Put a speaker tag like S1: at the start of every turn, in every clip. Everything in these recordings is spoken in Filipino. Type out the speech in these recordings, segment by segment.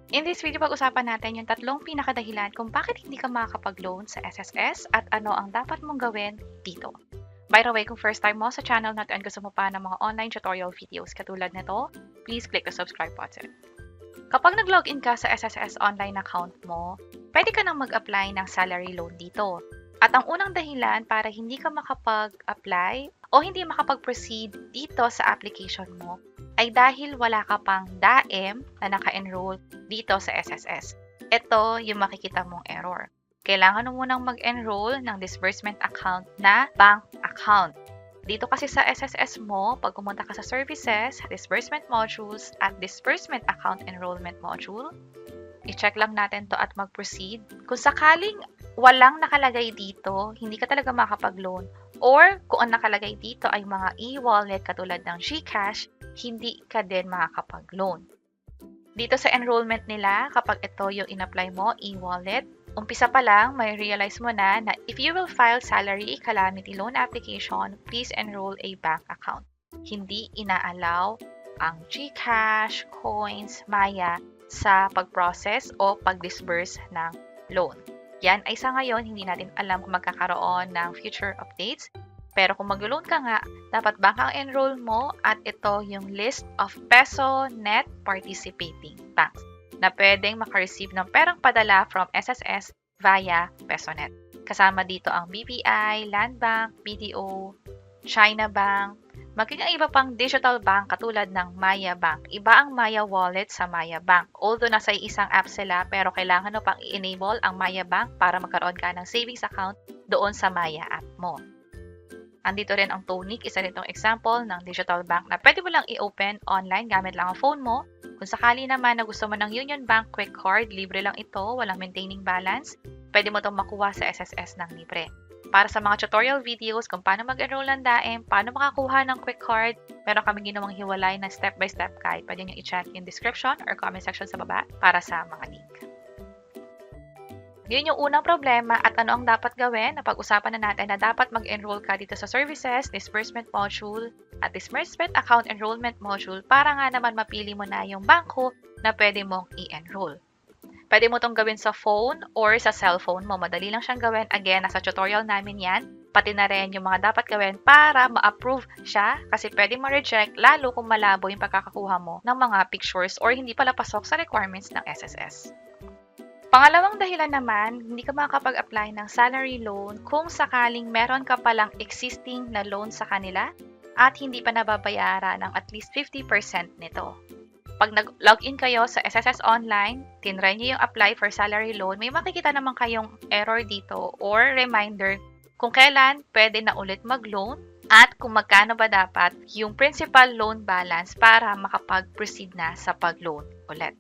S1: In this video, pag-usapan natin yung tatlong pinakadahilan kung bakit hindi ka makakapag-loan sa SSS at ano ang dapat mong gawin dito. By the way, kung first time mo sa channel natin at gusto mo pa ng mga online tutorial videos katulad nito, please click the subscribe button. Kapag nag-login ka sa SSS online account mo, pwede ka nang mag-apply ng salary loan dito. At ang unang dahilan para hindi ka makapag-apply o hindi makapag-proceed dito sa application mo ay dahil wala ka pang DAEM na naka-enroll dito sa SSS. Ito yung makikita mong error. Kailangan mo munang mag-enroll ng disbursement account na bank account. Dito kasi sa SSS mo, pag pumunta ka sa Services, Disbursement Modules, at Disbursement Account Enrollment Module, i-check lang natin to at mag-proceed. Kung sakaling walang nakalagay dito, hindi ka talaga makapag-loan, or kung ang nakalagay dito ay mga e-wallet katulad ng GCash, hindi ka din makakapag-loan. Dito sa enrollment nila, kapag ito yung in-apply mo, e-wallet, umpisa pa lang, may realize mo na if you will file salary calamity loan application, please enroll a bank account. Hindi ina-allow ang GCash, Coins, Maya sa pag-process o pag-disburse ng loan. Yan ay sa ngayon, hindi natin alam kung magkakaroon ng future updates. Pero kung mag-loan ka nga, dapat bank ang enroll mo at ito yung list of peso net participating banks na pwedeng makareceive ng perang padala from SSS via PesoNet. Kasama dito ang BPI, Land Bank, BDO, China Bank, maging ang iba pang digital bank katulad ng Maya Bank. Iba ang Maya Wallet sa Maya Bank. Although nasa isang app sila, pero kailangan mo pang i-enable ang Maya Bank para magkaroon ka ng savings account doon sa Maya app mo. Andito rin ang Tonic, isa rin itong example ng digital bank na pwede mo lang i-open online gamit lang ang phone mo. Kung sakali naman na gusto mo ng Union Bank Quick Card, libre lang ito, walang maintaining balance, pwede mo itong makuha sa SSS ng libre. Para sa mga tutorial videos kung paano mag-enroll ng DAEM, paano makakuha ng Quick Card, meron kami ginawang hiwalay na step-by-step guide. Pwede nyo i-check yung description or comment section sa baba para sa mga link. Yun yung unang problema at ano ang dapat gawin na pag-usapan na natin na dapat mag-enroll ka dito sa Services, Disbursement Module at Disbursement Account Enrollment Module para nga naman mapili mo na yung bangko na pwede mong i-enroll. Pwede mo itong gawin sa phone or sa cellphone mo. Madali lang siyang gawin. Again, nasa tutorial namin yan. Pati na rin yung mga dapat gawin para ma-approve siya kasi pwede ma-reject lalo kung malabo yung pagkakakuha mo ng mga pictures or hindi pala pasok sa requirements ng SSS. Pangalawang dahilan naman, hindi ka makakapag-apply ng salary loan kung sakaling meron ka palang existing na loan sa kanila at hindi pa nababayaran ng at least 50% nito. Pag nag-login kayo sa SSS Online, tinry nyo yung apply for salary loan, may makikita naman kayong error dito or reminder kung kailan pwede na ulit mag-loan at kung magkano ba dapat yung principal loan balance para makapag-proceed na sa pag-loan ulit.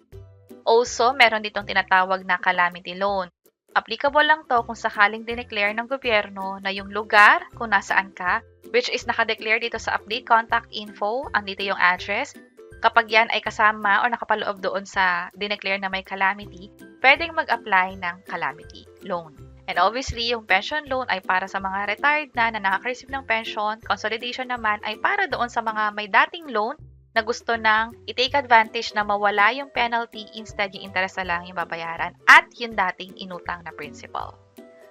S1: Also, meron ditong tinatawag na calamity loan. Applicable lang to kung sakaling dineclare ng gobyerno na yung lugar kung nasaan ka, which is nakadeclare dito sa update contact info, andito yung address. Kapag yan ay kasama o nakapaloob doon sa dineclare na may calamity, pwedeng mag-apply ng calamity loan. And obviously, yung pension loan ay para sa mga retired na nakaka-receive ng pension. Consolidation naman ay para doon sa mga may dating loan na gusto nang i-take advantage na mawala yung penalty, instead yung interest na lang yung babayaran at yung dating inutang na principal.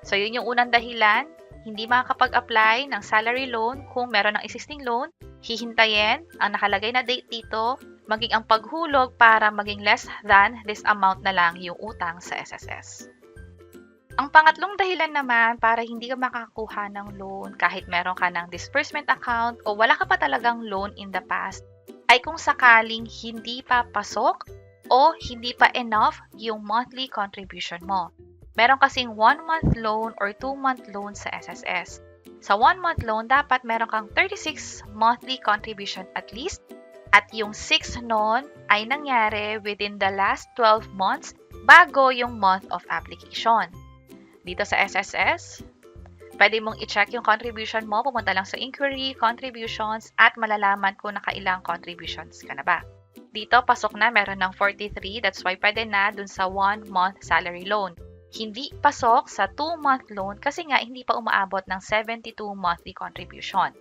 S1: So yun yung unang dahilan, hindi makakapag-apply ng salary loan kung meron ng existing loan, hihintayin ang nakalagay na date dito, maging ang paghulog para maging less than this amount na lang yung utang sa SSS. Ang pangatlong dahilan naman para hindi ka makakakuha ng loan kahit meron ka ng disbursement account o wala ka pa talagang loan in the past, ay kung sakaling hindi pa pasok o hindi pa enough yung monthly contribution mo. Meron kasing 1-month loan or 2-month loan sa SSS. Sa 1-month loan, dapat meron kang 36 monthly contribution at least at yung 6 nun ay nangyari within the last 12 months bago yung month of application. Dito sa SSS, pwede mong i-check yung contribution mo, pumunta lang sa inquiry, contributions, at malalaman kung nakailang contributions ka na ba. Dito, pasok na, meron ng 43, that's why pwede na dun sa 1-month salary loan. Hindi pasok sa 2-month loan kasi nga hindi pa umaabot ng 72 monthly contribution.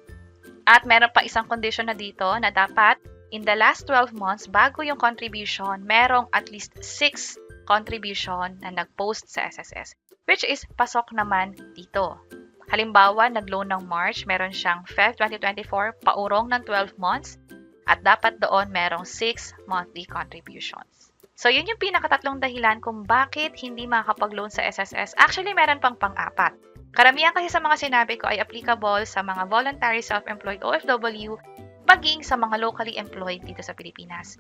S1: At meron pa isang condition na dito na dapat in the last 12 months, bago yung contribution, merong at least 6 contribution na nag-post sa SSS, which is pasok naman dito. Halimbawa, nag-loan ng March, meron siyang Feb 2024, paurong ng 12 months, at dapat doon merong 6 monthly contributions. So, yun yung pinakatatlong dahilan kung bakit hindi makakapag-loan sa SSS. Actually, meron pang pang-apat. Karamihan kasi sa mga sinabi ko ay applicable sa mga voluntary self-employed OFW, maging sa mga locally employed dito sa Pilipinas.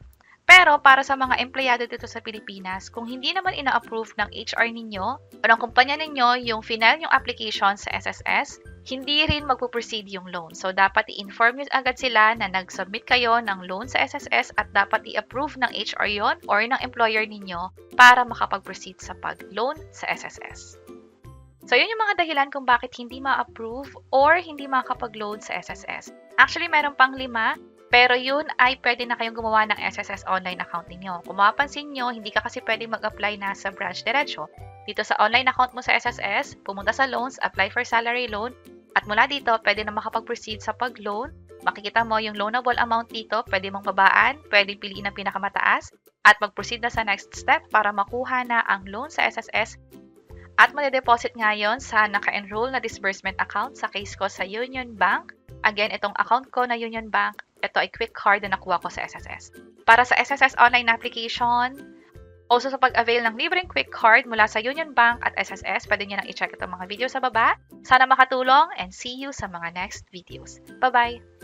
S1: Pero para sa mga empleyado dito sa Pilipinas, kung hindi naman ina-approve ng HR ninyo o ng kumpanya ninyo yung final yung application sa SSS, hindi rin magpo-proceed yung loan. So, dapat i-inform nyo agad sila na nag-submit kayo ng loan sa SSS at dapat i-approve ng HR yon or ng employer ninyo para makapag-proceed sa pag-loan sa SSS. So, yun yung mga dahilan kung bakit hindi ma-approve or hindi makakapag-loan sa SSS. Actually, meron pang 5, pero yun ay pwede na kayong gumawa ng SSS online account ninyo. Kung mapapansin nyo, hindi ka kasi pwede mag-apply na sa branch diretso. Dito sa online account mo sa SSS, pumunta sa loans, apply for salary loan, at mula dito, pwede na makapag-proceed sa pag-loan. Makikita mo yung loanable amount dito, pwede mong babaan, pwede piliin ang pinakamataas, at mag-proceed na sa next step para makuha na ang loan sa SSS. At made-deposit ngayon sa naka-enroll na disbursement account, sa case ko sa Union Bank. Again, itong account ko na Union Bank, ito ay quick card na nakuha ko sa SSS. Para sa SSS online application, also sa pag-avail ng libreng quick card mula sa Union Bank at SSS, pwede nyo nang i-check itong mga video sa baba. Sana makatulong and see you sa mga next videos. Bye-bye!